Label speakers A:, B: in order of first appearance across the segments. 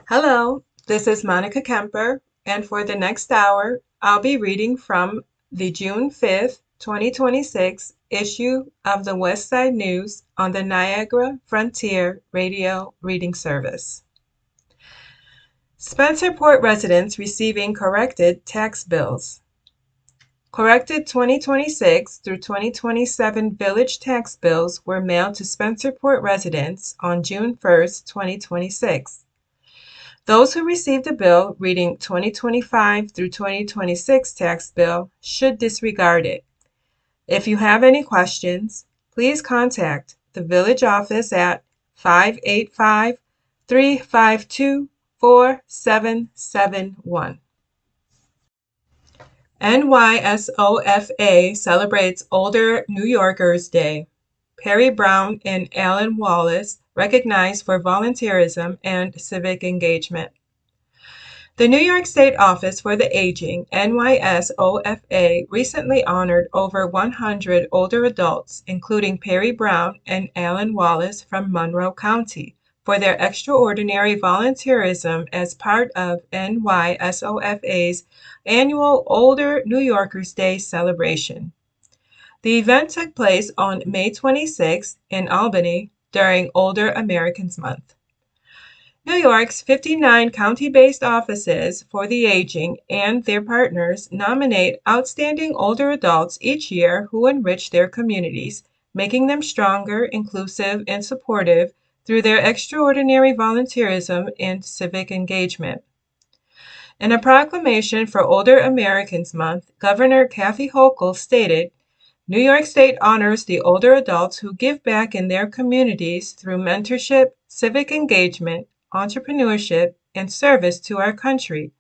A: Hello, this is Monica Kemper, and for the next hour, I'll be reading from the June 5th, 2026 issue of the Westside News on the Niagara Frontier Radio Reading Service. Spencerport residents receiving corrected tax bills. Corrected 2026 through 2027 village tax bills were mailed to Spencerport residents on June 1st, 2026. Those who received a bill reading 2025 through 2026 tax bill should disregard it. If you have any questions, please contact the village office at 585-352-4771. NYSOFA celebrates Older New Yorkers Day. Perry Brown and Alan Wallace recognized for volunteerism and civic engagement. The New York State Office for the Aging, NYSOFA, recently honored over 100 older adults, including Perry Brown and Alan Wallace from Monroe County, for their extraordinary volunteerism as part of NYSOFA's annual Older New Yorkers Day celebration. The event took place on May 26 in Albany during Older Americans Month. New York's 59 county-based offices for the aging and their partners nominate outstanding older adults each year who enrich their communities, making them stronger, inclusive, and supportive through their extraordinary volunteerism and civic engagement. In a proclamation for Older Americans Month, Governor Kathy Hochul stated, New York State honors the older adults who give back in their communities through mentorship, civic engagement, entrepreneurship, and service to our country,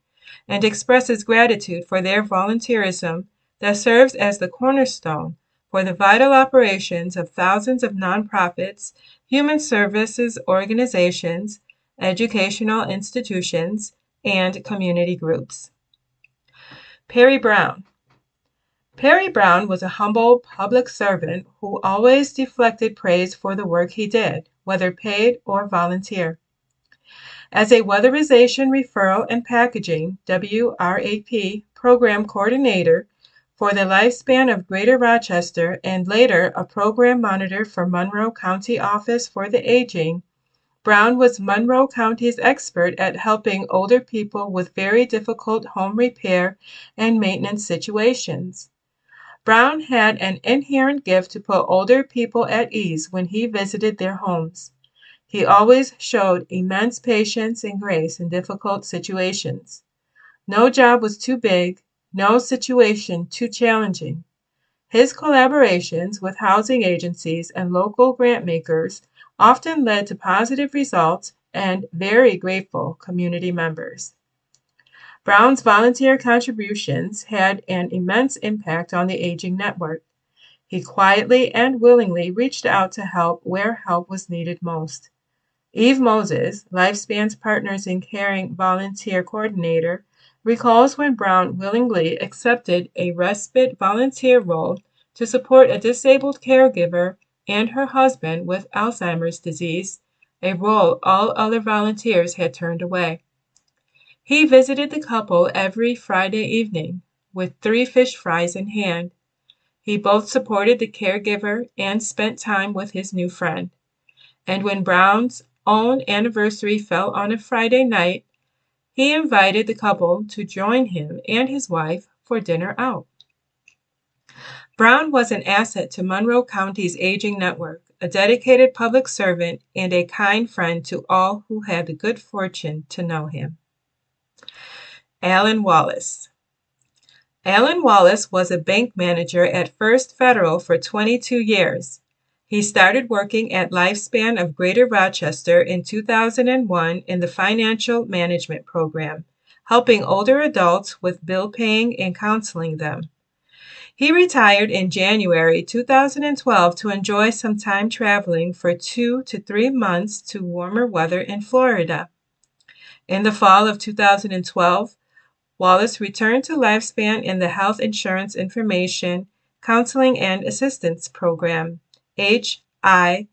A: and expresses gratitude for their volunteerism that serves as the cornerstone for the vital operations of thousands of nonprofits, human services organizations, educational institutions, and community groups. Perry Brown. Perry Brown was a humble public servant who always deflected praise for the work he did, whether paid or volunteer. As a Weatherization Referral and Packaging WRAP program coordinator for the lifespan of Greater Rochester and later a program monitor for Monroe County Office for the Aging, Brown was Monroe County's expert at helping older people with very difficult home repair and maintenance situations. Brown had an inherent gift to put older people at ease when he visited their homes. He always showed immense patience and grace in difficult situations. No job was too big, no situation too challenging. His collaborations with housing agencies and local grant makers often led to positive results and very grateful community members. Brown's volunteer contributions had an immense impact on the Aging Network. He quietly and willingly reached out to help where help was needed most. Eve Moses, Lifespan's Partners in Caring volunteer coordinator, recalls when Brown willingly accepted a respite volunteer role to support a disabled caregiver and her husband with Alzheimer's disease, a role all other volunteers had turned away. He visited the couple every Friday evening with 3 fish fries in hand. He both supported the caregiver and spent time with his new friend. And when Brown's own anniversary fell on a Friday night, he invited the couple to join him and his wife for dinner out. Brown was an asset to Monroe County's Aging Network, a dedicated public servant and a kind friend to all who had the good fortune to know him. Alan Wallace. Alan Wallace was a bank manager at First Federal for 22 years. He started working at Lifespan of Greater Rochester in 2001 in the Financial Management Program, helping older adults with bill paying and counseling them. He retired in January 2012 to enjoy some time traveling for 2 to 3 months to warmer weather in Florida. In the fall of 2012, Wallace returned to Lifespan in the Health Insurance Information, Counseling and Assistance Program, HIICAP.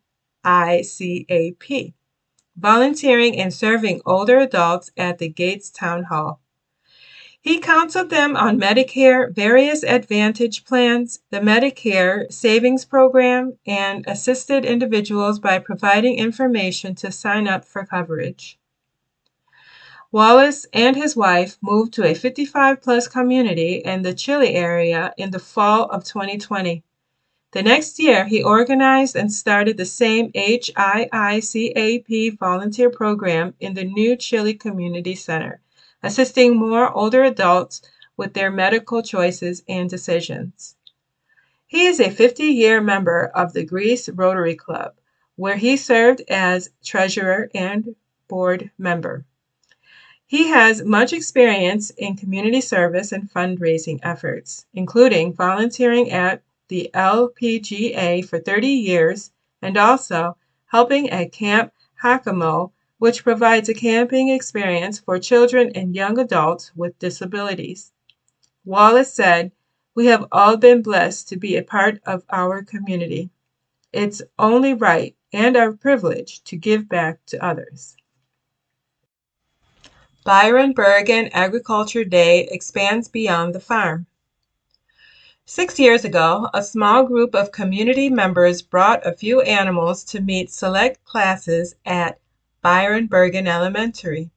A: volunteering and serving older adults at the Gates Town Hall. He counseled them on Medicare, various Advantage plans, the Medicare Savings Program, and assisted individuals by providing information to sign up for coverage. Wallace and his wife moved to a 55-plus community in the Chile area in the fall of 2020. The next year, he organized and started the same HIICAP volunteer program in the new Chile Community Center, assisting more older adults with their medical choices and decisions. He is a 50-year member of the Greece Rotary Club, where he served as treasurer and board member. He has much experience in community service and fundraising efforts, including volunteering at the LPGA for 30 years and also helping at Camp Hakamo, which provides a camping experience for children and young adults with disabilities. Wallace said, "We have all been blessed to be a part of our community. It's only right and our privilege to give back to others." Byron Bergen Agriculture Day expands beyond the farm. 6 years ago, a small group of community members brought a few animals to meet select classes at Byron Bergen Elementary.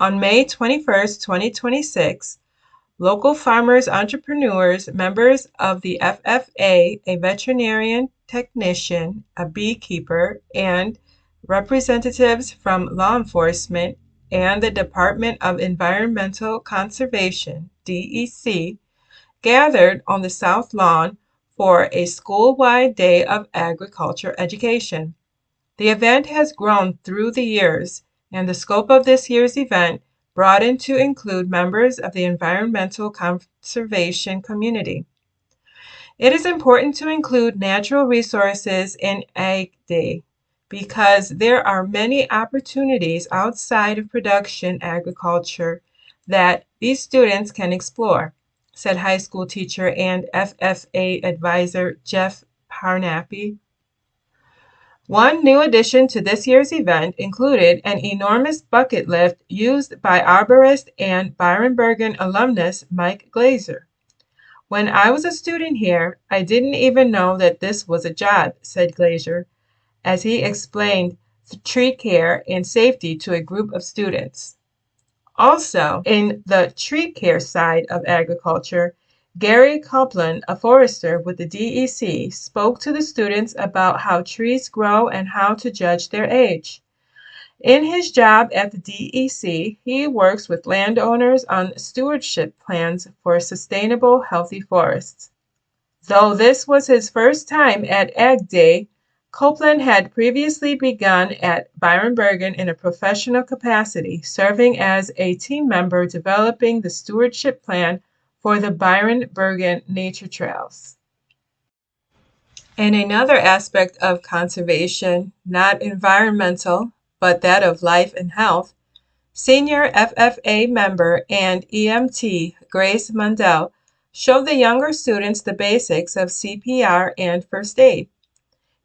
A: On May 21, 2026, local farmers, entrepreneurs, members of the FFA, a veterinarian technician, a beekeeper, and representatives from law enforcement and the Department of Environmental Conservation, DEC, gathered on the South Lawn for a school-wide day of agriculture education. The event has grown through the years, and the scope of this year's event broadened to include members of the environmental conservation community. It is important to include natural resources in Ag Day because there are many opportunities outside of production agriculture that these students can explore, said high school teacher and FFA advisor Jeff Parnappy. One new addition to this year's event included an enormous bucket lift used by arborist and Byron Bergen alumnus Mike Glazer. "When I was a student here, I didn't even know that this was a job," said Glazer, as he explained tree care and safety to a group of students. Also, in the tree care side of agriculture, Gary Copeland, a forester with the DEC, spoke to the students about how trees grow and how to judge their age. In his job at the DEC, he works with landowners on stewardship plans for sustainable, healthy forests. Though this was his first time at Ag Day, Copeland had previously begun at Byron Bergen in a professional capacity, serving as a team member developing the stewardship plan for the Byron Bergen Nature Trails. And another aspect of conservation, not environmental, but that of life and health, senior FFA member and EMT Grace Mundell showed the younger students the basics of CPR and first aid.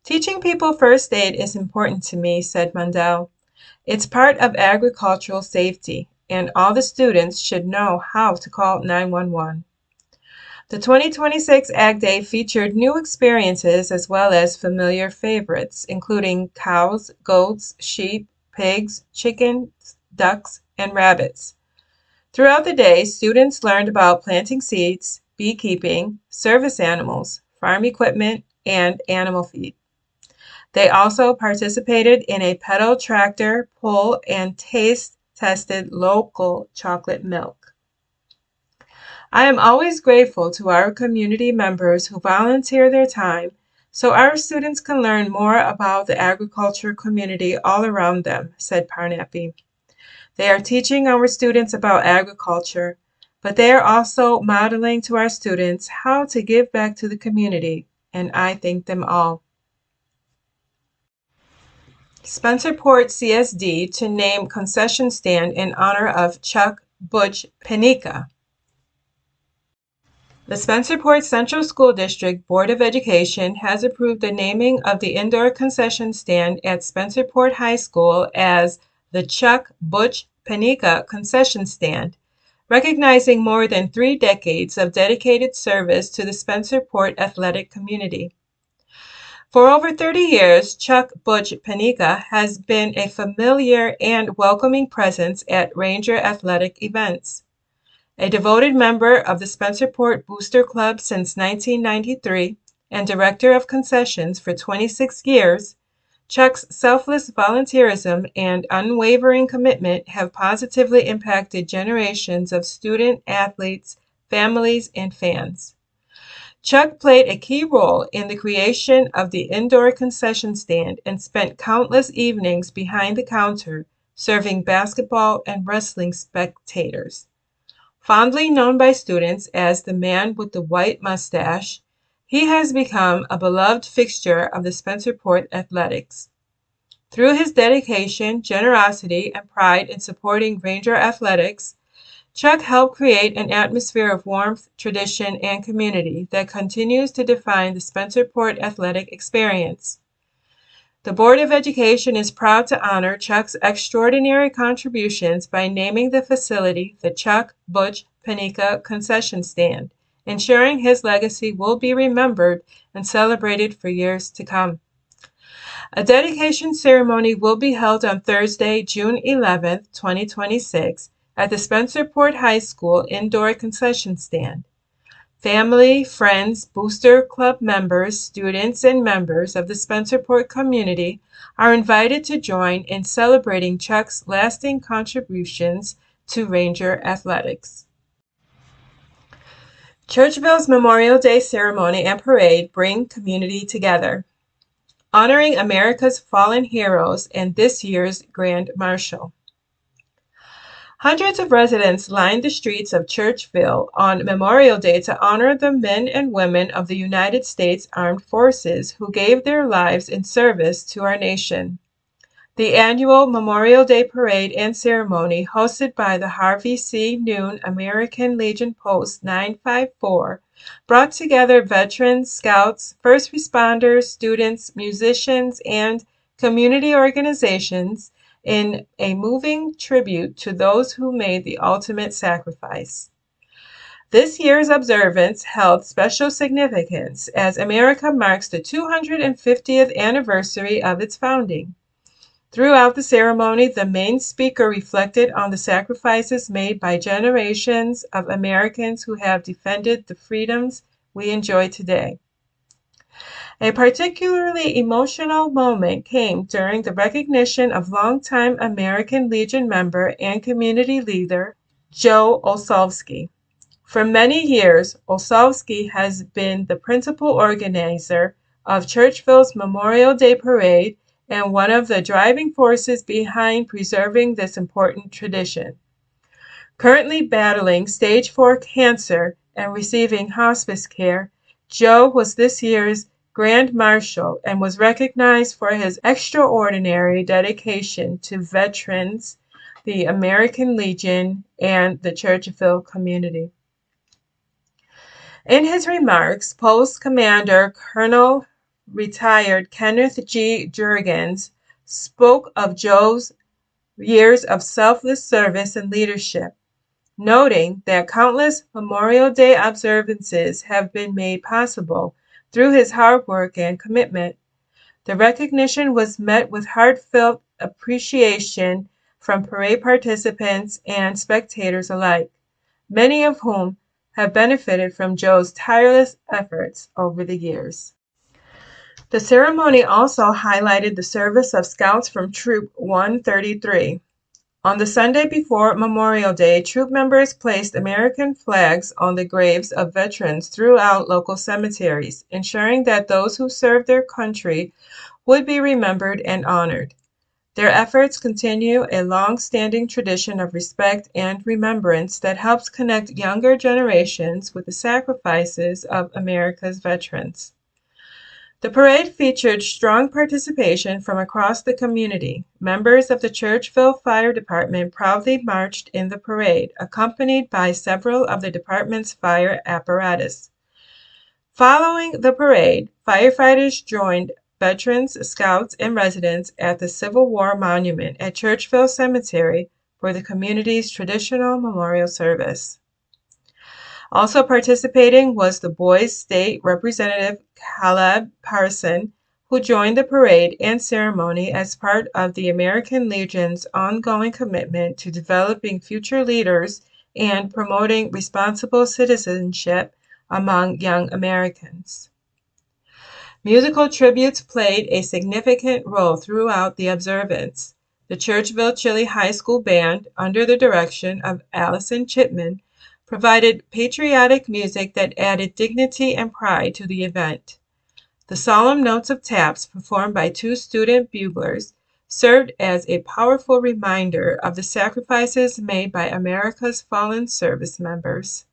A: "Teaching people first aid is important to me," said Mundell. "It's part of agricultural safety, and all the students should know how to call 911. The 2026 Ag Day featured new experiences as well as familiar favorites, including cows, goats, sheep, pigs, chickens, ducks, and rabbits. Throughout the day, students learned about planting seeds, beekeeping, service animals, farm equipment, and animal feed. They also participated in a pedal tractor pull and taste-tested local chocolate milk. I am always grateful to our community members who volunteer their time so our students can learn more about the agriculture community all around them," said Parnappy. "They are teaching our students about agriculture, but they are also modeling to our students how to give back to the community, and I thank them all." Spencerport CSD to name concession stand in honor of Chuck Butch Penica. The Spencerport Central School District Board of Education has approved the naming of the indoor concession stand at Spencerport High School as the Chuck Butch Panika Concession Stand, recognizing more than 3 decades of dedicated service to the Spencerport athletic community. For over 30 years, Chuck Butch Panika has been a familiar and welcoming presence at Ranger athletic events. A devoted member of the Spencerport Booster Club since 1993 and director of concessions for 26 years, Chuck's selfless volunteerism and unwavering commitment have positively impacted generations of student athletes, families, and fans. Chuck played a key role in the creation of the indoor concession stand and spent countless evenings behind the counter serving basketball and wrestling spectators. Fondly known by students as the man with the white mustache, he has become a beloved fixture of the Spencerport athletics. Through his dedication, generosity, and pride in supporting Ranger athletics, Chuck helped create an atmosphere of warmth, tradition, and community that continues to define the Spencerport athletic experience. The Board of Education is proud to honor Chuck's extraordinary contributions by naming the facility the Chuck Butch Panika Concession Stand, ensuring his legacy will be remembered and celebrated for years to come. A dedication ceremony will be held on Thursday, June 11, 2026, at the Spencerport High School indoor concession stand. Family, friends, Booster Club members, students, and members of the Spencerport community are invited to join in celebrating Chuck's lasting contributions to Ranger athletics. Churchville's Memorial Day ceremony and parade bring community together, honoring America's fallen heroes and this year's Grand Marshal. Hundreds of residents lined the streets of Churchville on Memorial Day to honor the men and women of the United States Armed Forces who gave their lives in service to our nation. The annual Memorial Day Parade and Ceremony, hosted by the Harvey C. Noon American Legion Post 954, brought together veterans, scouts, first responders, students, musicians, and community organizations in a moving tribute to those who made the ultimate sacrifice. This year's observance held special significance as America marks the 250th anniversary of its founding. Throughout the ceremony, the main speaker reflected on the sacrifices made by generations of Americans who have defended the freedoms we enjoy today. A particularly emotional moment came during the recognition of longtime American Legion member and community leader Joe Osowski. For many years, Osowski has been the principal organizer of Churchville's Memorial Day Parade and one of the driving forces behind preserving this important tradition. Currently battling stage 4 cancer and receiving hospice care, Joe was this year's Grand Marshal and was recognized for his extraordinary dedication to veterans, the American Legion, and the Churchville community. In his remarks, Post Commander Colonel retired Kenneth G. Jurgens spoke of Joe's years of selfless service and leadership, noting that countless Memorial Day observances have been made possible through his hard work and commitment. The recognition was met with heartfelt appreciation from parade participants and spectators alike, many of whom have benefited from Joe's tireless efforts over the years. The ceremony also highlighted the service of Scouts from Troop 133. On the Sunday before Memorial Day, troop members placed American flags on the graves of veterans throughout local cemeteries, ensuring that those who served their country would be remembered and honored. Their efforts continue a long-standing tradition of respect and remembrance that helps connect younger generations with the sacrifices of America's veterans. The parade featured strong participation from across the community. Members of the Churchville Fire Department proudly marched in the parade, accompanied by several of the department's fire apparatus. Following the parade, firefighters joined veterans, scouts, and residents at the Civil War Monument at Churchville Cemetery for the community's traditional memorial service. Also participating was the Boys State Representative Caleb Parson, who joined the parade and ceremony as part of the American Legion's ongoing commitment to developing future leaders and promoting responsible citizenship among young Americans. Musical tributes played a significant role throughout the observance. The Churchville Chili High School Band, under the direction of Allison Chipman, provided patriotic music that added dignity and pride to the event. The solemn notes of taps performed by two student buglers served as a powerful reminder of the sacrifices made by America's fallen service members.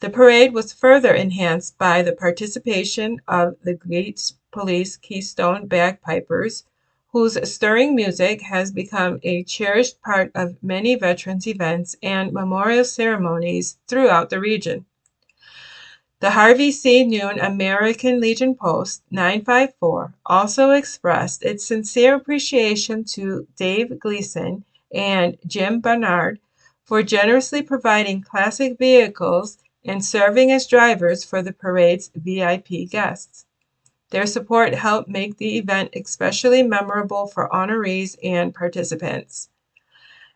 A: The parade was further enhanced by the participation of the Gates Police Keystone Bagpipers, whose stirring music has become a cherished part of many veterans events and memorial ceremonies throughout the region. The Harvey C. Noon American Legion Post 954 also expressed its sincere appreciation to Dave Gleason and Jim Barnard for generously providing classic vehicles and serving as drivers for the parade's VIP guests. Their support helped make the event especially memorable for honorees and participants.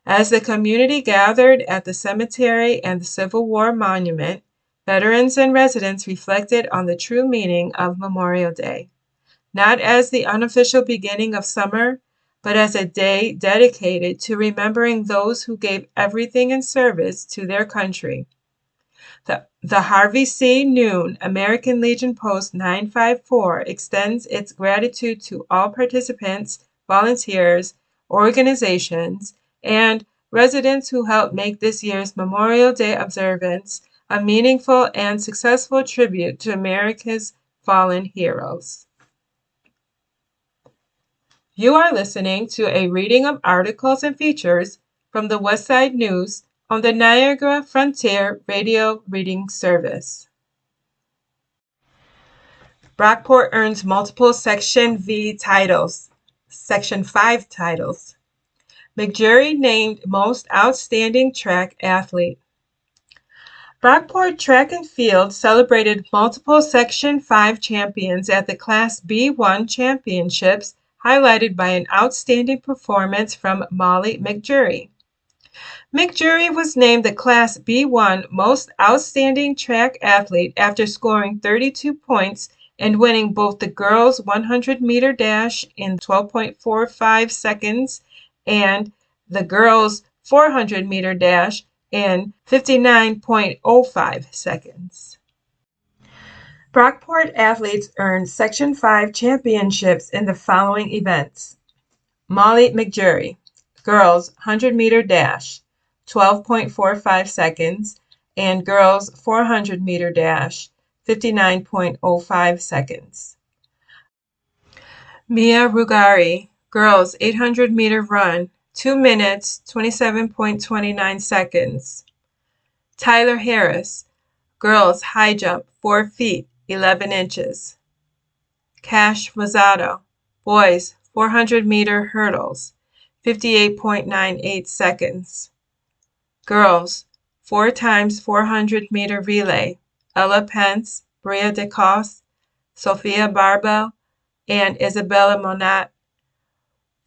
A: As the community gathered at the cemetery and the Civil War Monument, veterans and residents reflected on the true meaning of Memorial Day, not as the unofficial beginning of summer, but as a day dedicated to remembering those who gave everything in service to their country. The Harvey C. Noon American Legion Post 954 extends its gratitude to all participants, volunteers, organizations, and residents who helped make this year's Memorial Day observance a meaningful and successful tribute to America's fallen heroes. You are listening to a reading of articles and features from the Westside News on the Niagara Frontier Radio Reading Service. Brockport earns multiple Section 5 titles. McJury named Most Outstanding Track Athlete. Brockport Track and Field celebrated multiple Section 5 champions at the Class B1 Championships, highlighted by an outstanding performance from Molly McJury. McJury was named the Class B1 Most Outstanding Track Athlete after scoring 32 points and winning both the girls' 100-meter dash in 12.45 seconds and the girls' 400-meter dash in 59.05 seconds. Brockport athletes earned Section 5 championships in the following events. Molly McJury, girls' 100-meter dash, 12.45 seconds, and girls' 400-meter dash, 59.05 seconds. Mia Rugari, girls' 800-meter run, 2 minutes, 27.29 seconds. Tyler Harris, girls' high jump, 4 feet, 11 inches. Cash Rosado, boys' 400-meter hurdles, 58.98 seconds. Girls, 4 times 400-meter relay, Ella Pence, Bria DeCoste, Sophia Barbell, and Isabella Monat,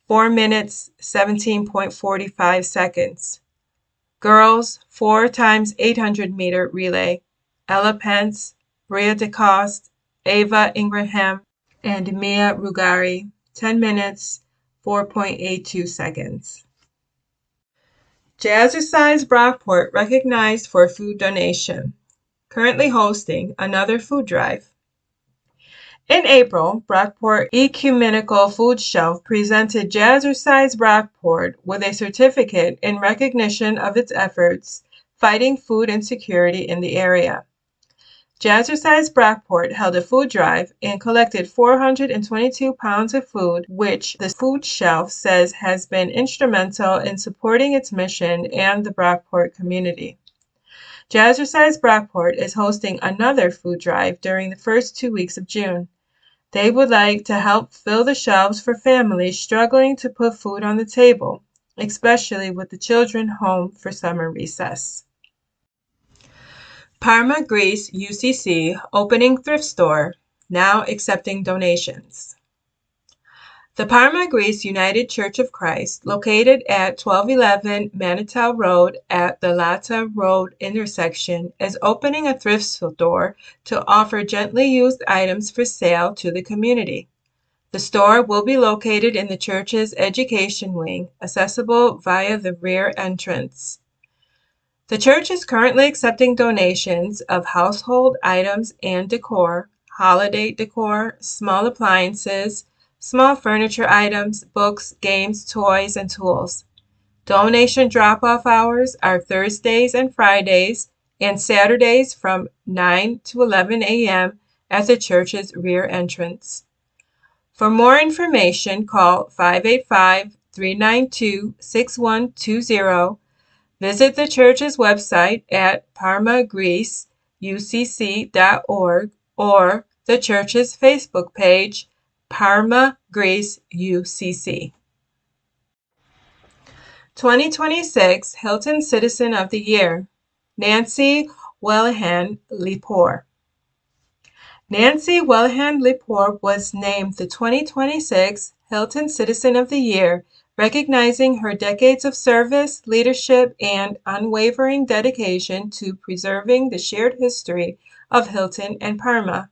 A: 4 minutes, 17.45 seconds. Girls, 4 times 800-meter relay, Ella Pence, Bria DeCoste, Ava Ingraham, and Mia Rugari, 10 minutes, 4.82 seconds. Jazzercise Brockport recognized for food donation, currently hosting another food drive. In April, Brockport Ecumenical Food Shelf presented Jazzercise Brockport with a certificate in recognition of its efforts fighting food insecurity in the area. Jazzercise Brockport held a food drive and collected 422 pounds of food, which the food shelf says has been instrumental in supporting its mission and the Brockport community. Jazzercise Brockport is hosting another food drive during the first 2 weeks of June. They would like to help fill the shelves for families struggling to put food on the table, especially with the children home for summer recess. Parma, Greece UCC opening thrift store, now accepting donations. The Parma, Greece United Church of Christ, located at 1211 Manitou Road at the Latta Road intersection, is opening a thrift store to offer gently used items for sale to the community. The store will be located in the church's education wing, accessible via the rear entrance. The church is currently accepting donations of household items and decor, holiday decor, small appliances, small furniture items, books, games, toys, and tools. Donation drop-off hours are Thursdays and Fridays and Saturdays from 9 to 11 a.m. at the church's rear entrance. For more information, call 585-392-6120. Visit the church's website at parmagreeceucc.org or the church's Facebook page, Parma Greece UCC. 2026 Hilton Citizen of the Year, Nancy Wellehen-Lepore. Nancy Wellehen-Lepore was named the 2026 Hilton Citizen of the Year, recognizing her decades of service, leadership, and unwavering dedication to preserving the shared history of Hilton and Parma.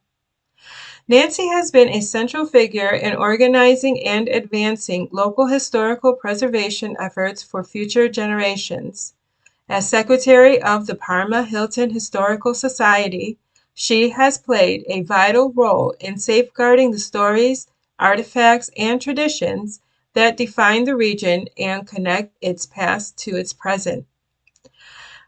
A: Nancy has been a central figure in organizing and advancing local historical preservation efforts for future generations. As Secretary of the Parma Hilton Historical Society, she has played a vital role in safeguarding the stories, artifacts, and traditions that define the region and connect its past to its present.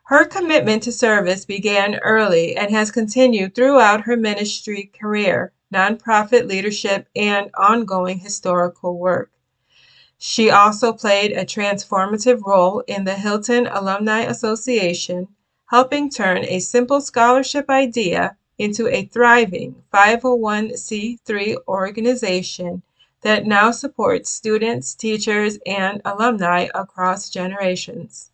A: Her commitment to service began early and has continued throughout her ministry career, nonprofit leadership, and ongoing historical work. She also played a transformative role in the Hilton Alumni Association, helping turn a simple scholarship idea into a thriving 501c3 organization that now supports students, teachers, and alumni across generations.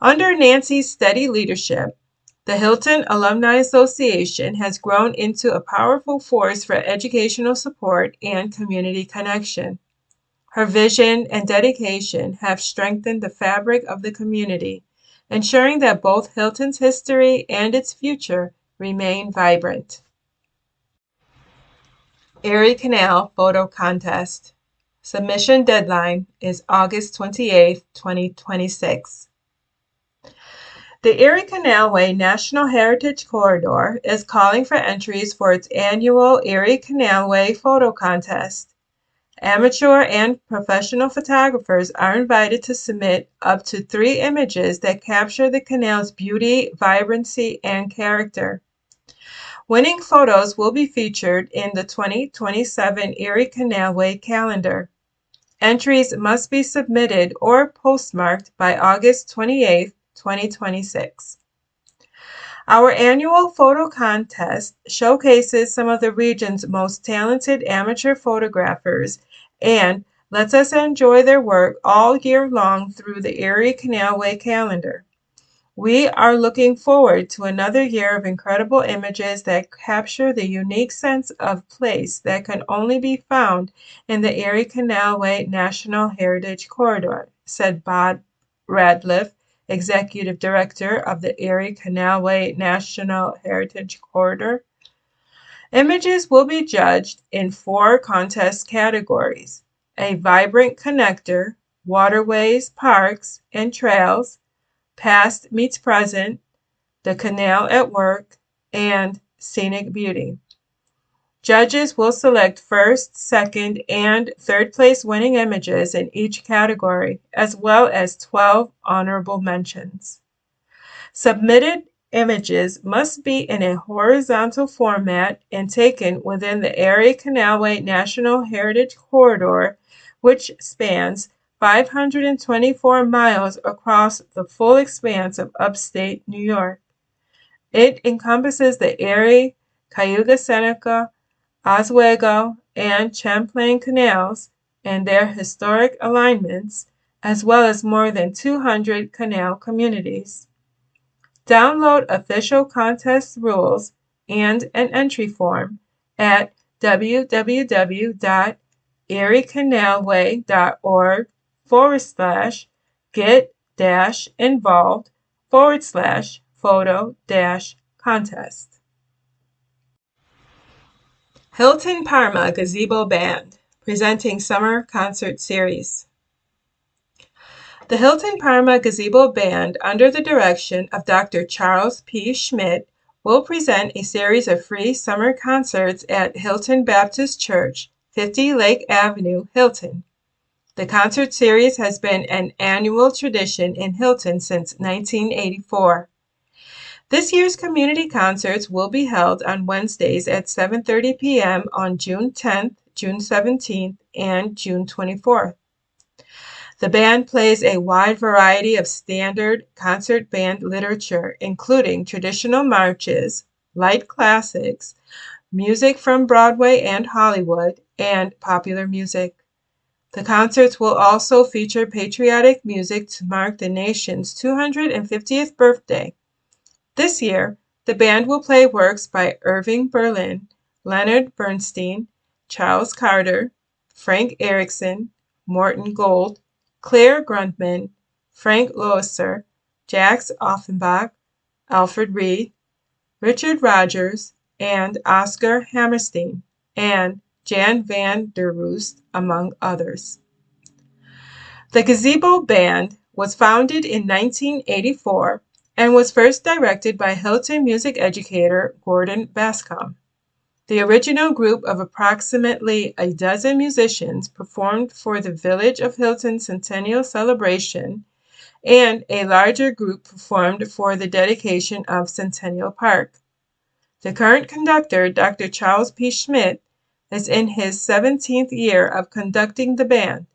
A: Under Nancy's steady leadership, the Hilton Alumni Association has grown into a powerful force for educational support and community connection. Her vision and dedication have strengthened the fabric of the community, ensuring that both Hilton's history and its future remain vibrant. Erie Canal Photo Contest. Submission deadline is August 28, 2026. The Erie Canalway National Heritage Corridor is calling for entries for its annual Erie Canalway Photo Contest. Amateur and professional photographers are invited to submit up to 3 images that capture the canal's beauty, vibrancy, and character. Winning photos will be featured in the 2027 Erie Canalway calendar. Entries must be submitted or postmarked by August 28, 2026. Our annual photo contest showcases some of the region's most talented amateur photographers and lets us enjoy their work all year long through the Erie Canalway calendar. We are looking forward to another year of incredible images that capture the unique sense of place that can only be found in the Erie Canalway National Heritage Corridor, said Bob Radliff, Executive Director of the Erie Canalway National Heritage Corridor. Images will be judged in 4 contest categories: a vibrant connector, waterways, parks, and trails, past meets present, the canal at work, and scenic beauty. Judges will select first, second, and third place winning images in each category, as well as 12 honorable mentions. Submitted images must be in a horizontal format and taken within the Erie Canalway National Heritage Corridor, which spans 524 miles across the full expanse of upstate New York. It encompasses the Erie, Cayuga-Seneca, Oswego, and Champlain canals and their historic alignments, as well as more than 200 canal communities. Download official contest rules and an entry form at www.eriecanalway.org/get-involved/photo-contest. Hilton Parma Gazebo Band presenting Summer Concert Series. The Hilton Parma Gazebo Band, under the direction of Dr. Charles P. Schmidt, will present a series of free summer concerts at Hilton Baptist Church, 50 Lake Avenue, Hilton. The concert series has been an annual tradition in Hilton since 1984. This year's community concerts will be held on Wednesdays at 7:30 p.m. on June 10th, June 17th, and June 24th. The band plays a wide variety of standard concert band literature, including traditional marches, light classics, music from Broadway and Hollywood, and popular music. The concerts will also feature patriotic music to mark the nation's 250th birthday. This year, the band will play works by Irving Berlin, Leonard Bernstein, Charles Carter, Frank Erickson, Morton Gold, Claire Grundman, Frank Loesser, Jacques Offenbach, Alfred Reed, Richard Rogers, and Oscar Hammerstein, and Jan van der Roost, among others. The Gazebo Band was founded in 1984 and was first directed by Hilton music educator Gordon Bascom. The original group of approximately a dozen musicians performed for the Village of Hilton Centennial Celebration, and a larger group performed for the dedication of Centennial Park. The current conductor, Dr. Charles P. Schmidt, is in his 17th year of conducting the band.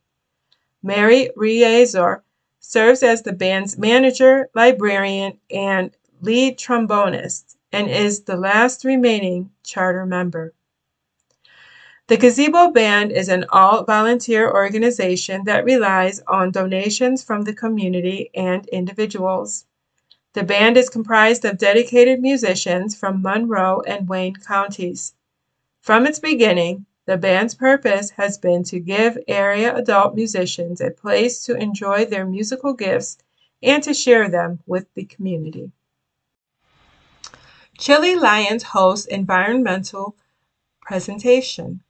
A: Mary Riazor serves as the band's manager, librarian, and lead trombonist, and is the last remaining charter member. The Gazebo Band is an all-volunteer organization that relies on donations from the community and individuals. The band is comprised of dedicated musicians from Monroe and Wayne counties. From its beginning, the band's purpose has been to give area adult musicians a place to enjoy their musical gifts and to share them with the community. Chile Lions hosts environmental presentation.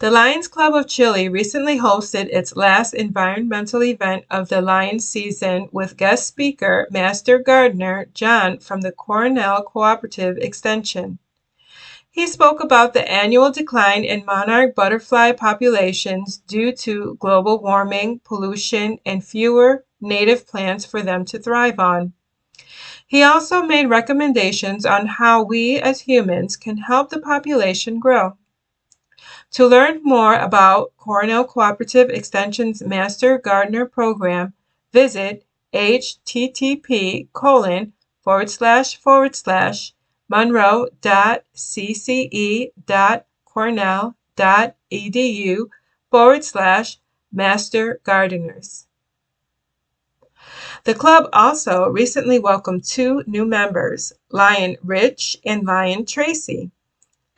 A: The Lions Club of Chile recently hosted its last environmental event of the Lions season with guest speaker Master Gardener John from the Cornell Cooperative Extension. He spoke about the annual decline in monarch butterfly populations due to global warming, pollution, and fewer native plants for them to thrive on. He also made recommendations on how we as humans can help the population grow. To learn more about Cornell Cooperative Extension's Master Gardener program, visit http://monroe.cce.cornell.edu/master gardeners. The club also recently welcomed two new members, Lion Rich and Lion Tracy.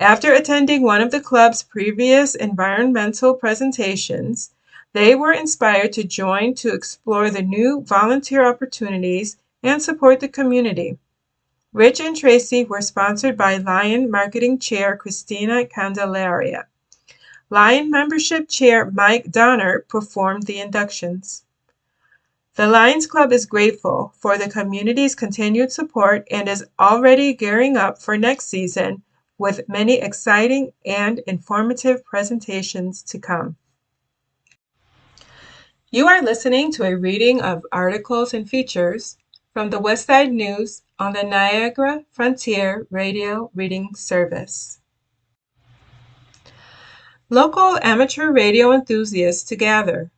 A: After attending one of the club's previous environmental presentations, they were inspired to join to explore the new volunteer opportunities and support the community. Rich and Tracy were sponsored by Lion Marketing Chair Christina Candelaria. Lion Membership Chair Mike Donner performed the inductions. The Lions Club is grateful for the community's continued support and is already gearing up for next season with many exciting and informative presentations to come. You are listening to a reading of articles and features from the Westside News on the Niagara Frontier Radio Reading Service. Local amateur radio enthusiasts to gather.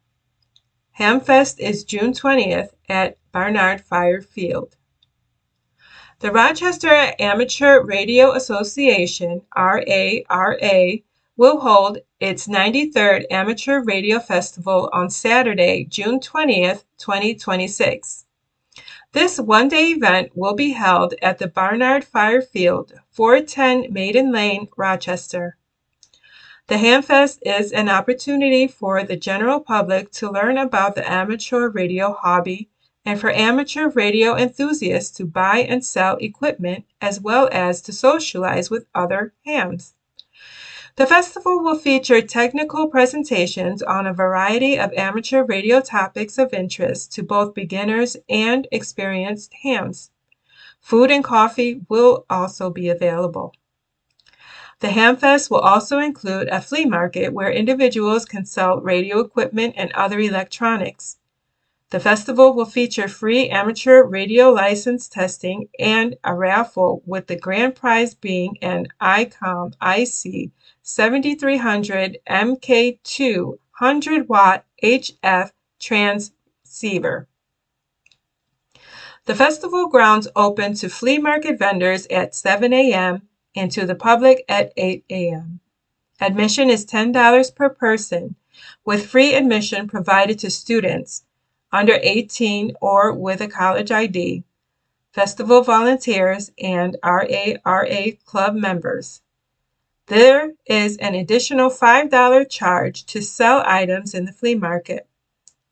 A: Hamfest is June 20th at Barnard Fire Field. The Rochester Amateur Radio Association, RARA, will hold its 93rd Amateur Radio Festival on Saturday, June 20th, 2026. This one-day event will be held at the Barnard Fire Field, 410 Maiden Lane, Rochester. The Hamfest is an opportunity for the general public to learn about the amateur radio hobby and for amateur radio enthusiasts to buy and sell equipment as well as to socialize with other hams. The festival will feature technical presentations on a variety of amateur radio topics of interest to both beginners and experienced hams. Food and coffee will also be available. The Hamfest will also include a flea market where individuals can sell radio equipment and other electronics. The festival will feature free amateur radio license testing and a raffle, with the grand prize being an ICOM IC 7300 MK2 100-watt HF transceiver. The festival grounds open to flea market vendors at 7 a.m. and to the public at 8 a.m. Admission is $10 per person, with free admission provided to students under 18 or with a college ID, festival volunteers, and RARA club members. There is an additional $5 charge to sell items in the flea market.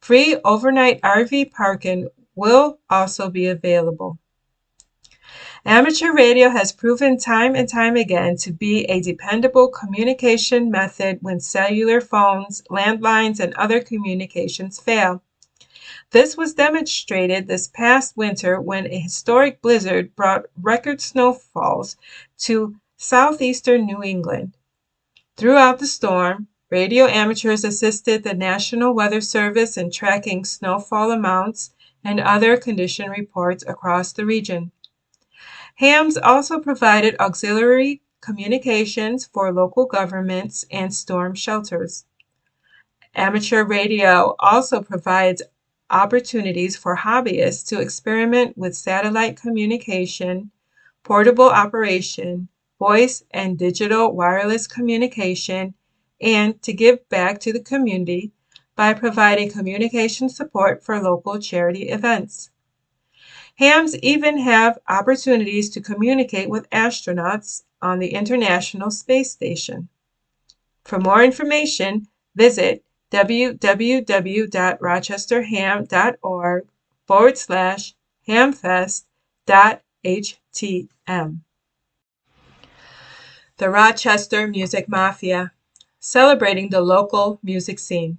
A: Free overnight RV parking will also be available. Amateur radio has proven time and time again to be a dependable communication method when cellular phones, landlines, and other communications fail. This was demonstrated this past winter when a historic blizzard brought record snowfalls to southeastern New England. Throughout the storm, radio amateurs assisted the National Weather Service in tracking snowfall amounts and other condition reports across the region. Hams also provided auxiliary communications for local governments and storm shelters. Amateur radio also provides opportunities for hobbyists to experiment with satellite communication, portable operation, voice and digital wireless communication, and to give back to the community by providing communication support for local charity events. Hams even have opportunities to communicate with astronauts on the International Space Station. For more information, visit www.rochesterham.org/hamfest.htm. The Rochester Music Mafia, celebrating the local music scene.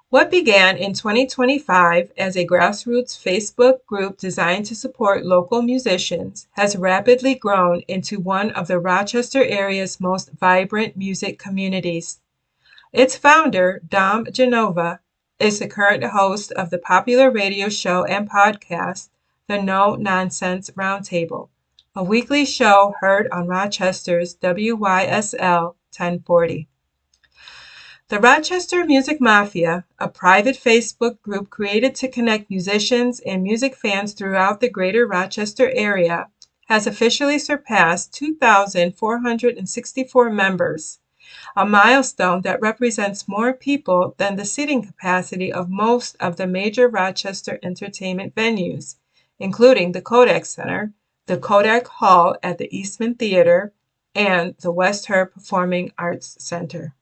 A: What began in 2025 as a grassroots Facebook group designed to support local musicians has rapidly grown into one of the Rochester area's most vibrant music communities. Its founder, Dom Genova, is the current host of the popular radio show and podcast, The No Nonsense Roundtable, a weekly show heard on Rochester's WYSL 1040. The Rochester Music Mafia, a private Facebook group created to connect musicians and music fans throughout the greater Rochester area, has officially surpassed 2,464 members, a milestone that represents more people than the seating capacity of most of the major Rochester entertainment venues, including the Kodak Center, the Kodak Hall at the Eastman Theater, and the West Herb Performing Arts Center.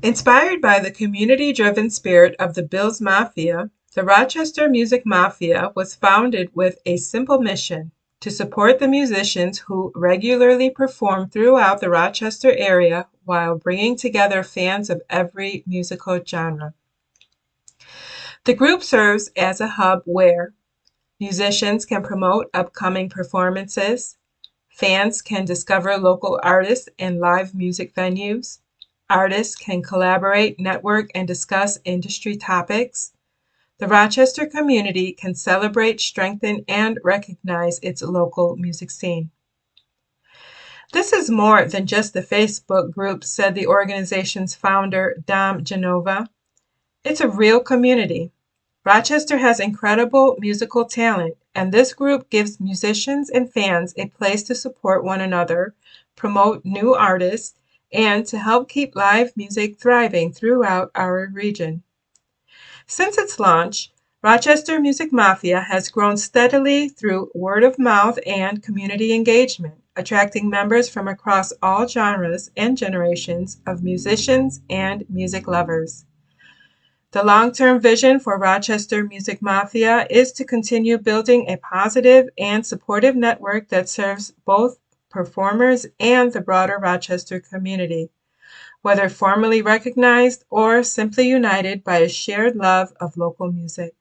A: Inspired by the community-driven spirit of the Bills Mafia, the Rochester Music Mafia was founded with a simple mission: to support the musicians who regularly perform throughout the Rochester area while bringing together fans of every musical genre. The group serves as a hub where musicians can promote upcoming performances, fans can discover local artists and live music venues, artists can collaborate, network, and discuss industry topics, the Rochester community can celebrate, strengthen, and recognize its local music scene. This is more than just a Facebook group, said the organization's founder, Dom Genova. It's a real community. Rochester has incredible musical talent, and this group gives musicians and fans a place to support one another, promote new artists, and to help keep live music thriving throughout our region. Since its launch, Rochester Music Mafia has grown steadily through word of mouth and community engagement, attracting members from across all genres and generations of musicians and music lovers. The long-term vision for Rochester Music Mafia is to continue building a positive and supportive network that serves both performers and the broader Rochester community, whether formally recognized or simply united by a shared love of local music.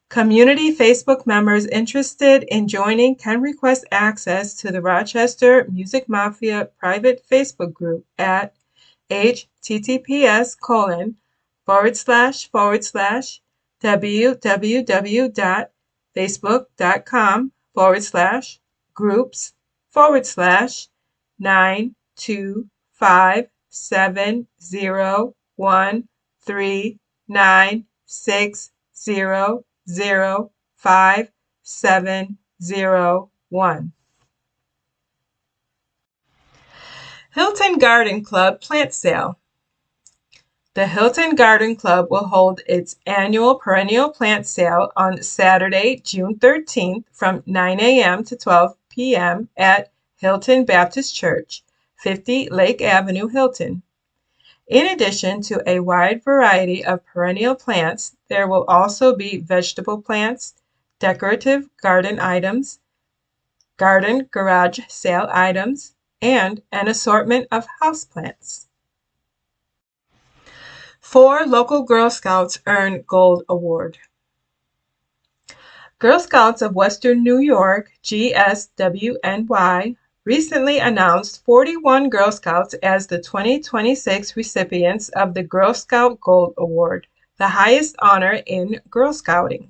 A: Community Facebook members interested in joining can request access to the Rochester Music Mafia private Facebook group at https://www.facebook.com/groups/925701396005701. Hilton Garden Club Plant Sale. The Hilton Garden Club will hold its annual perennial plant sale on Saturday, June 13th from 9 a.m. to 12 p.m. at Hilton Baptist Church, 50 Lake Avenue, Hilton. In addition to a wide variety of perennial plants, there will also be vegetable plants, decorative garden items, garden garage sale items, and an assortment of houseplants. 4 local Girl Scouts earn Gold Award. Girl Scouts of Western New York, GSWNY, recently announced 41 Girl Scouts as the 2026 recipients of the Girl Scout Gold Award, the highest honor in Girl Scouting.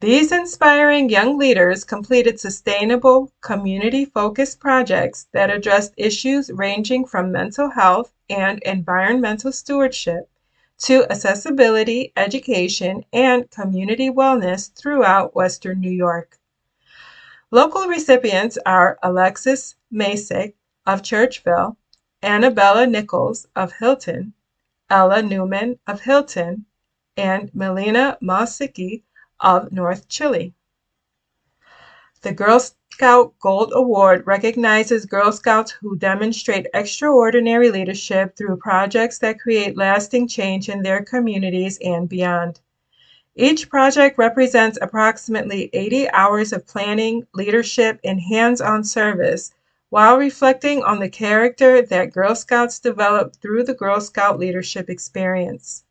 A: These inspiring young leaders completed sustainable, community-focused projects that addressed issues ranging from mental health and environmental stewardship to accessibility, education, and community wellness throughout Western New York. Local recipients are Alexis Masick of Churchville, Annabella Nichols of Hilton, Ella Newman of Hilton, and Melina Malsicki of North Chile. The Girl Scout Gold Award recognizes Girl Scouts who demonstrate extraordinary leadership through projects that create lasting change in their communities and beyond. Each project represents approximately 80 hours of planning, leadership, and hands-on service, while reflecting on the character that Girl Scouts develop through the Girl Scout leadership experience.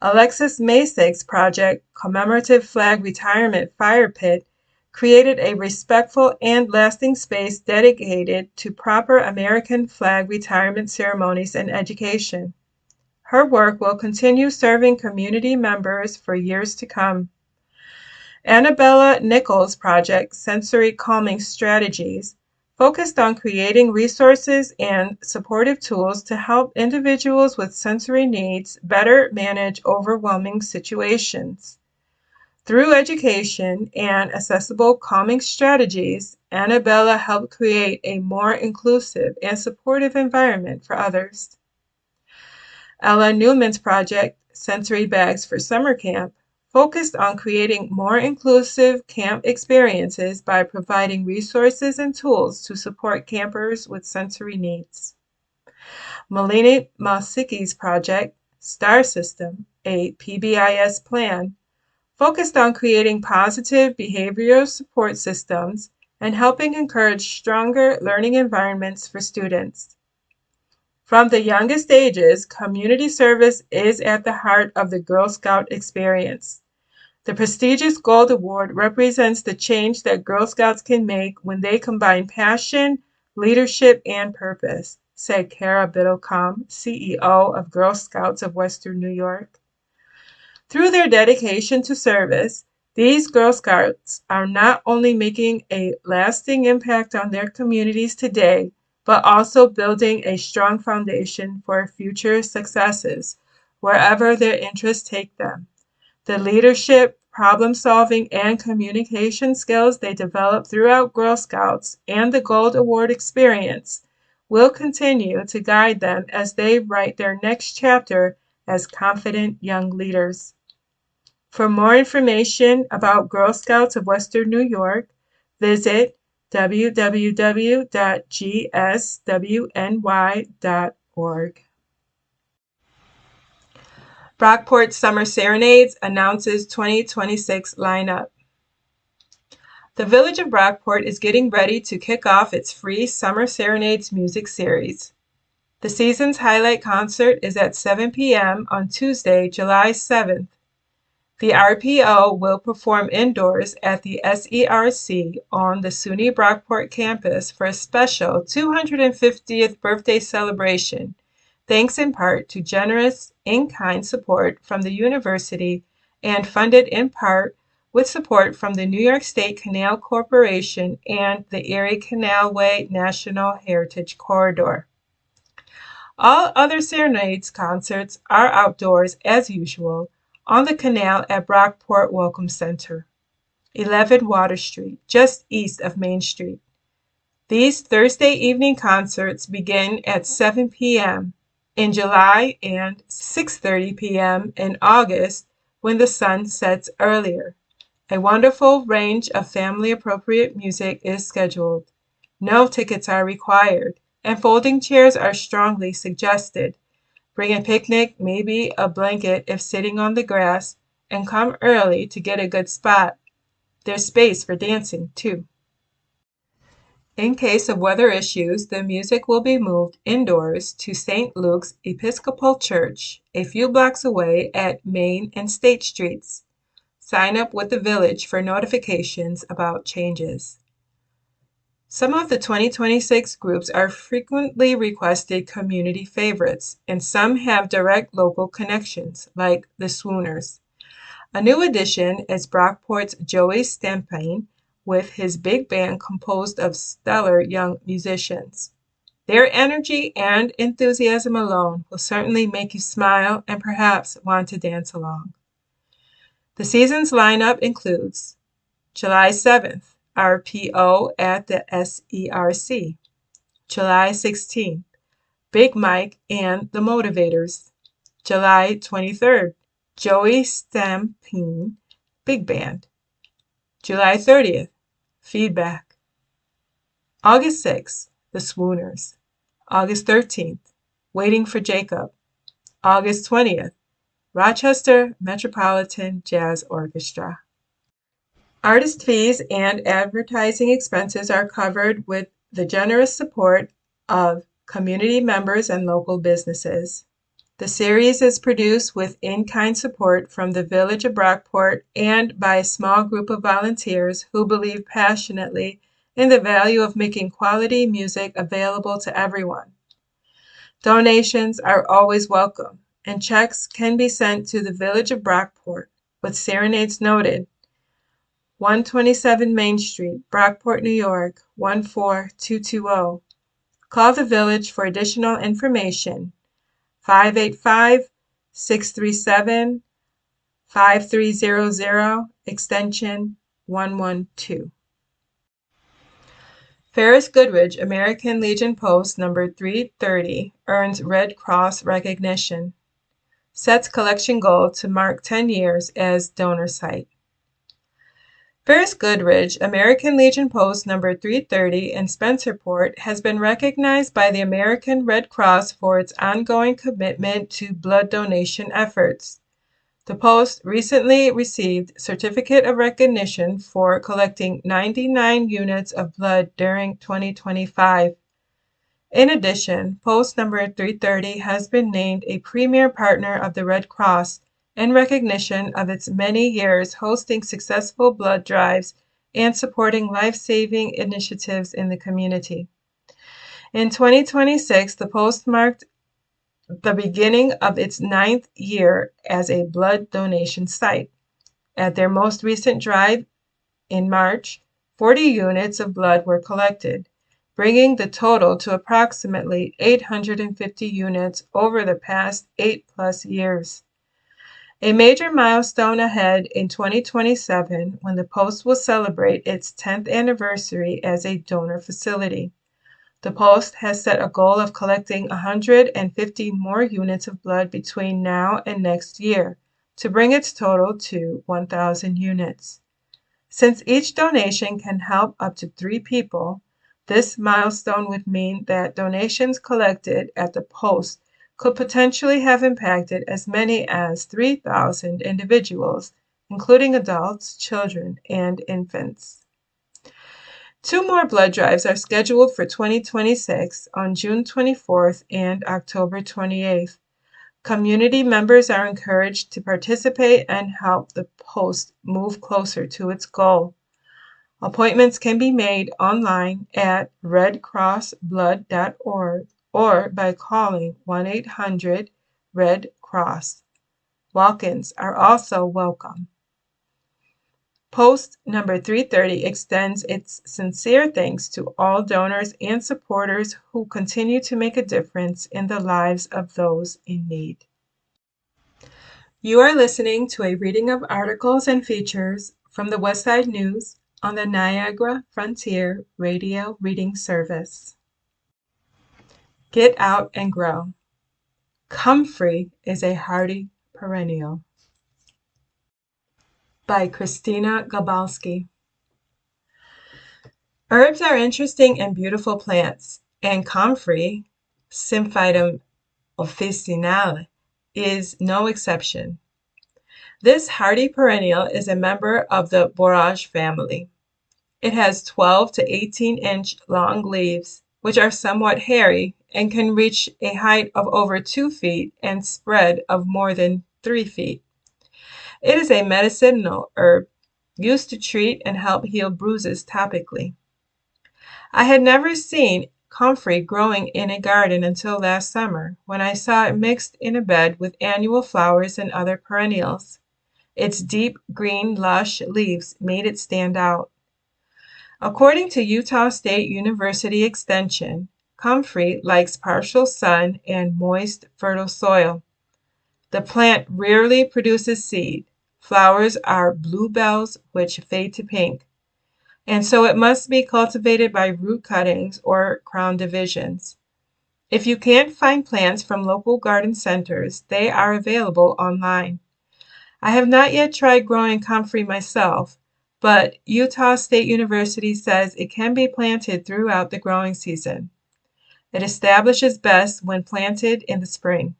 A: Alexis Masick's project, Commemorative Flag Retirement Fire Pit, created a respectful and lasting space dedicated to proper American flag retirement ceremonies and education. Her work will continue serving community members for years to come. Annabella Nichols' project, Sensory Calming Strategies, focused on creating resources and supportive tools to help individuals with sensory needs better manage overwhelming situations. Through education and accessible calming strategies, Annabella helped create a more inclusive and supportive environment for others. Ella Newman's project, Sensory Bags for Summer Camp, focused on creating more inclusive camp experiences by providing resources and tools to support campers with sensory needs. Melina Malsicki's project, Star System, a PBIS plan, focused on creating positive behavioral support systems and helping encourage stronger learning environments for students. From the youngest ages, community service is at the heart of the Girl Scout experience. The prestigious Gold Award represents the change that Girl Scouts can make when they combine passion, leadership, and purpose, said Kara Biddlecombe, CEO of Girl Scouts of Western New York. Through their dedication to service, these Girl Scouts are not only making a lasting impact on their communities today, but also building a strong foundation for future successes wherever their interests take them. The leadership, problem solving, and communication skills they develop throughout Girl Scouts and the Gold Award experience will continue to guide them as they write their next chapter as confident young leaders. For more information about Girl Scouts of Western New York, visit www.gswny.org. Brockport Summer Serenades announces 2026 lineup. The Village of Brockport is getting ready to kick off its free Summer Serenades music series. The season's highlight concert is at 7 p.m. on Tuesday, July 7th. The RPO will perform indoors at the SERC on the SUNY Brockport campus for a special 250th birthday celebration, thanks in part to generous in-kind support from the university and funded in part with support from the New York State Canal Corporation and the Erie Canalway National Heritage Corridor. All other Serenades concerts are outdoors as usual on the canal at Brockport Welcome Center, 11 Water Street, just east of Main Street. These Thursday evening concerts begin at 7 p.m. in July and 6:30 p.m. in August when the sun sets earlier. A wonderful range of family-appropriate music is scheduled. No tickets are required, and folding chairs are strongly suggested. Bring a picnic, maybe a blanket if sitting on the grass, and come early to get a good spot. There's space for dancing, too. In case of weather issues, the music will be moved indoors to St. Luke's Episcopal Church, a few blocks away at Main and State Streets. Sign up with the Village for notifications about changes. Some of the 2026 groups are frequently requested community favorites, and some have direct local connections, like the Swooners. A new addition is Brockport's Joey Stampine, with his big band composed of stellar young musicians. Their energy and enthusiasm alone will certainly make you smile and perhaps want to dance along. The season's lineup includes July 7th, RPO at the SERC. July 16th, Big Mike and the Motivators. July 23rd, Joey Stampine Big Band. July 30th, Feedback. August 6th, The Swooners. August 13th, Waiting for Jacob. August 20th, Rochester Metropolitan Jazz Orchestra. Artist fees and advertising expenses are covered with the generous support of community members and local businesses. The series is produced with in-kind support from the Village of Brockport and by a small group of volunteers who believe passionately in the value of making quality music available to everyone. Donations are always welcome, and checks can be sent to the Village of Brockport, with Serenades noted, 127 Main Street, Brockport, New York, 14220. Call the Village for additional information, 585-637-5300, extension 112. Ferris Goodrich American Legion Post number 330 earns Red Cross recognition. Sets collection goal to mark 10 years as donor site. Ferris Goodrich American Legion Post number 330 in Spencerport has been recognized by the American Red Cross for its ongoing commitment to blood donation efforts. The post recently received Certificate of Recognition for collecting 99 units of blood during 2025. In addition, post number 330 has been named a premier partner of the Red Cross in recognition of its many years hosting successful blood drives and supporting life-saving initiatives in the community. In 2026, the post marked the beginning of its 9th year as a blood donation site. At their most recent drive in March, 40 units of blood were collected, bringing the total to approximately 850 units over the past 8+ years. A major milestone ahead in 2027 when the Post will celebrate its 10th anniversary as a donor facility. The Post has set a goal of collecting 150 more units of blood between now and next year to bring its total to 1,000 units. Since each donation can help up to 3 people, this milestone would mean that donations collected at the Post could potentially have impacted as many as 3,000 individuals, including adults, children, and infants. 2 more blood drives are scheduled for 2026 on June 24th and October 28th. Community members are encouraged to participate and help the Post move closer to its goal. Appointments can be made online at redcrossblood.org or by calling 1-800-RED-CROSS. Walk-ins are also welcome. Post number 330 extends its sincere thanks to all donors and supporters who continue to make a difference in the lives of those in need. You are listening to a reading of articles and features from the Westside News on the Niagara Frontier Radio Reading Service. Get out and grow. Comfrey is a hardy perennial. By Christina Gabalski. Herbs are interesting and beautiful plants, and comfrey, Symphytum officinale, is no exception. This hardy perennial is a member of the borage family. It has 12 to 18-inch long leaves, which are somewhat hairy and can reach a height of over 2 feet and spread of more than 3 feet. It is a medicinal herb used to treat and help heal bruises topically. I had never seen comfrey growing in a garden until last summer, when I saw it mixed in a bed with annual flowers and other perennials. Its deep green, lush leaves made it stand out. According to Utah State University Extension, comfrey likes partial sun and moist, fertile soil. The plant rarely produces seed. Flowers are bluebells which fade to pink, and so it must be cultivated by root cuttings or crown divisions. If you can't find plants from local garden centers, they are available online. I have not yet tried growing comfrey myself, but Utah State University says it can be planted throughout the growing season. It establishes best when planted in the spring.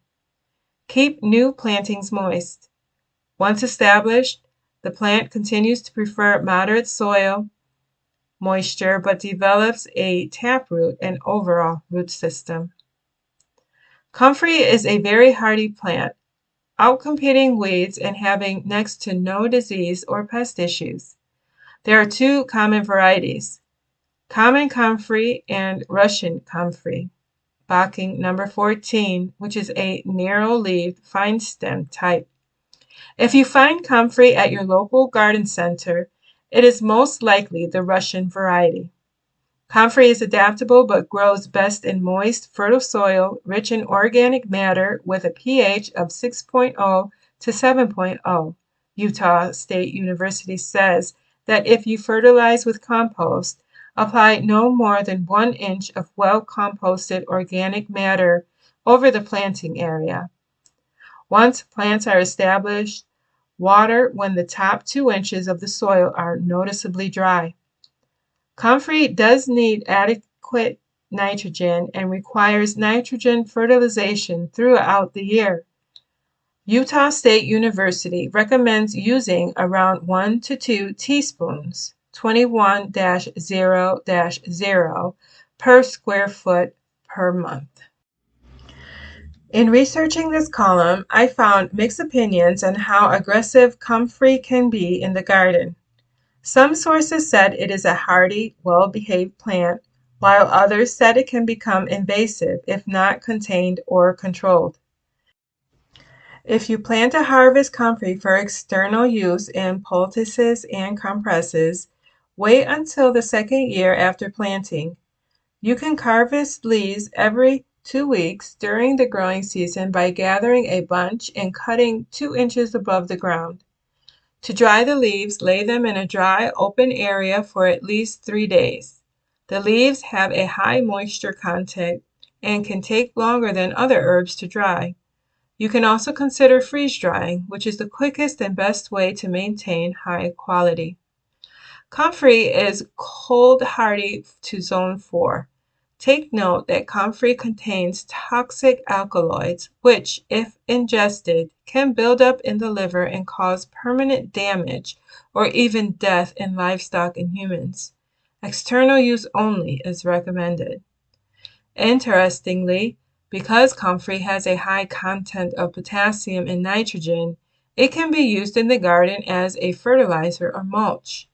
A: Keep new plantings moist. Once established, the plant continues to prefer moderate soil moisture but develops a taproot and overall root system. Comfrey is a very hardy plant, outcompeting weeds and having next to no disease or pest issues. There are 2 common varieties, common comfrey and Russian comfrey, Bocking number 14, which is a narrow-leaved, fine-stemmed type. If you find comfrey at your local garden center, it is most likely the Russian variety. Comfrey is adaptable but grows best in moist, fertile soil rich in organic matter with a pH of 6.0 to 7.0. Utah State University says that if you fertilize with compost, apply no more than 1 inch of well-composted organic matter over the planting area. Once plants are established, water when the top 2 inches of the soil are noticeably dry. Comfrey does need adequate nitrogen and requires nitrogen fertilization throughout the year. Utah State University recommends using around 1 to 2 teaspoons, 21-0-0, per square foot per month. In researching this column, I found mixed opinions on how aggressive comfrey can be in the garden. Some sources said it is a hardy, well-behaved plant, while others said it can become invasive if not contained or controlled. If you plan to harvest comfrey for external use in poultices and compresses, wait until the second year after planting. You can harvest leaves every 2 weeks during the growing season by gathering a bunch and cutting 2 inches above the ground. To dry the leaves, lay them in a dry, open area for at least 3 days. The leaves have a high moisture content and can take longer than other herbs to dry. You can also consider freeze drying, which is the quickest and best way to maintain high quality. Comfrey is cold hardy to zone 4. Take note that comfrey contains toxic alkaloids, which, if ingested, can build up in the liver and cause permanent damage or even death in livestock and humans. External use only is recommended. Interestingly, because comfrey has a high content of potassium and nitrogen, it can be used in the garden as a fertilizer or mulch.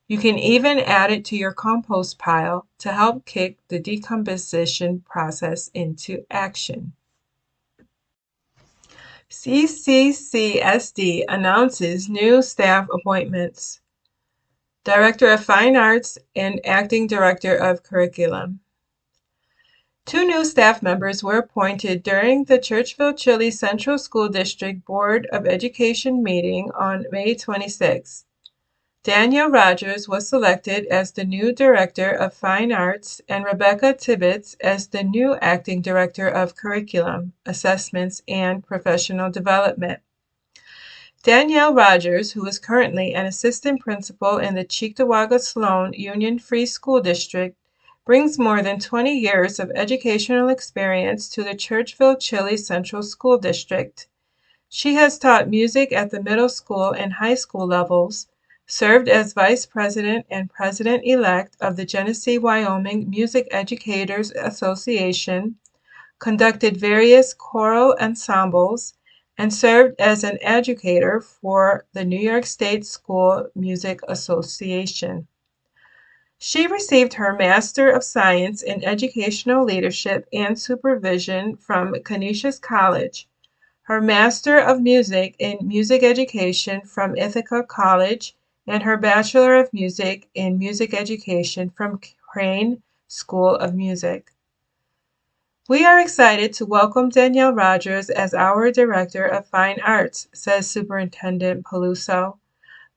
A: You can even add it to your compost pile to help kick the decomposition process into action. CCCSD announces new staff appointments. Director of Fine Arts and Acting Director of Curriculum. 2 new staff members were appointed during the Churchville Chile Central School District Board of Education meeting on May 26. Danielle Rogers was selected as the new Director of Fine Arts and Rebecca Tibbetts as the new Acting Director of Curriculum, Assessments, and Professional Development. Danielle Rogers, who is currently an assistant principal in the Cheektowaga-Sloan Union Free School District, brings more than 20 years of educational experience to the Churchville Chile Central School District. She has taught music at the middle school and high school levels, served as Vice President and President-elect of the Genesee Wyoming Music Educators Association, conducted various choral ensembles, and served as an educator for the New York State School Music Association. She received her Master of Science in Educational Leadership and Supervision from Canisius College, her Master of Music in Music Education from Ithaca College, and her Bachelor of Music in Music Education from Crane School of Music. We are excited to welcome Danielle Rogers as our Director of Fine Arts, says Superintendent Peluso.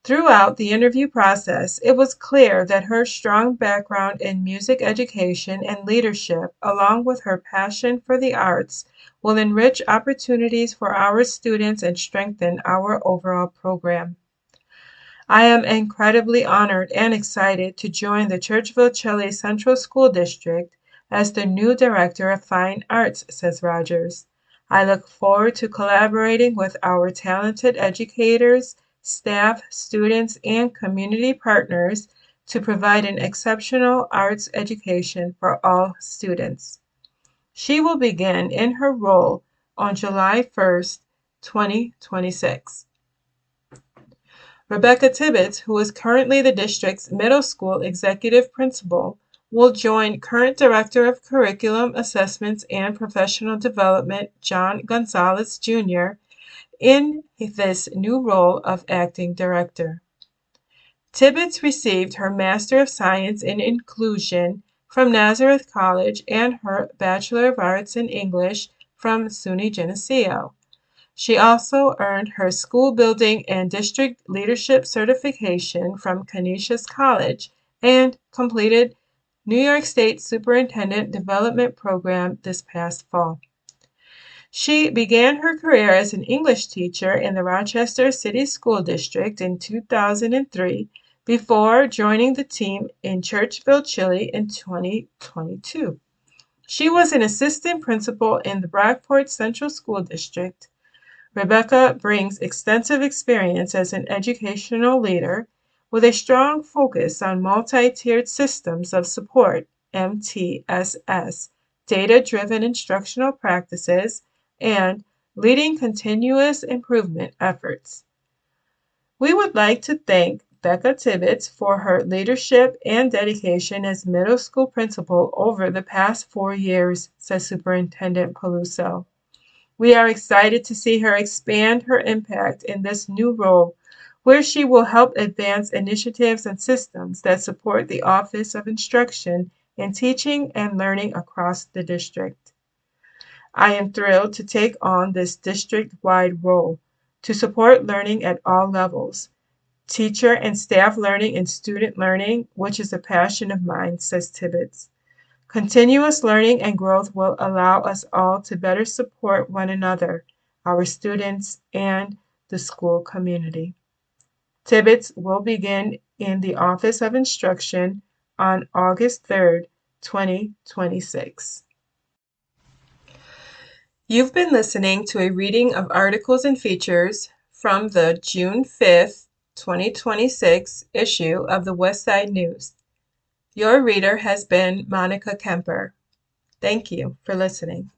A: Throughout the interview process, it was clear that her strong background in music education and leadership, along with her passion for the arts, will enrich opportunities for our students and strengthen our overall program. I am incredibly honored and excited to join the Churchville Chile Central School District as the new Director of Fine Arts, says Rogers. I look forward to collaborating with our talented educators, staff, students, and community partners to provide an exceptional arts education for all students. She will begin in her role on July 1st, 2026. Rebecca Tibbetts, who is currently the district's middle school executive principal, will join current Director of Curriculum, Assessments, and Professional Development, John Gonzalez, Jr., in this new role of Acting Director. Tibbetts received her Master of Science in Inclusion from Nazareth College and her Bachelor of Arts in English from SUNY Geneseo. She also earned her School Building and District Leadership Certification from Canisius College and completed New York State Superintendent Development Program this past fall. She began her career as an English teacher in the Rochester City School District in 2003 before joining the team in Churchville, Chile in 2022. She was an assistant principal in the Brockport Central School District. Rebecca brings extensive experience as an educational leader with a strong focus on multi-tiered systems of support, MTSS, data-driven instructional practices, and leading continuous improvement efforts. We would like to thank Becca Tibbetts for her leadership and dedication as middle school principal over the past 4 years, says Superintendent Peluso. We are excited to see her expand her impact in this new role, where she will help advance initiatives and systems that support the Office of Instruction in teaching and learning across the district. I am thrilled to take on this district-wide role to support learning at all levels, teacher and staff learning and student learning, which is a passion of mine, says Tibbetts. Continuous learning and growth will allow us all to better support one another, our students, and the school community. Tibbetts will begin in the Office of Instruction on August 3rd, 2026. You've been listening to a reading of articles and features from the June 5th, 2026 issue of the Westside News. Your reader has been Monica Kemper. Thank you for listening.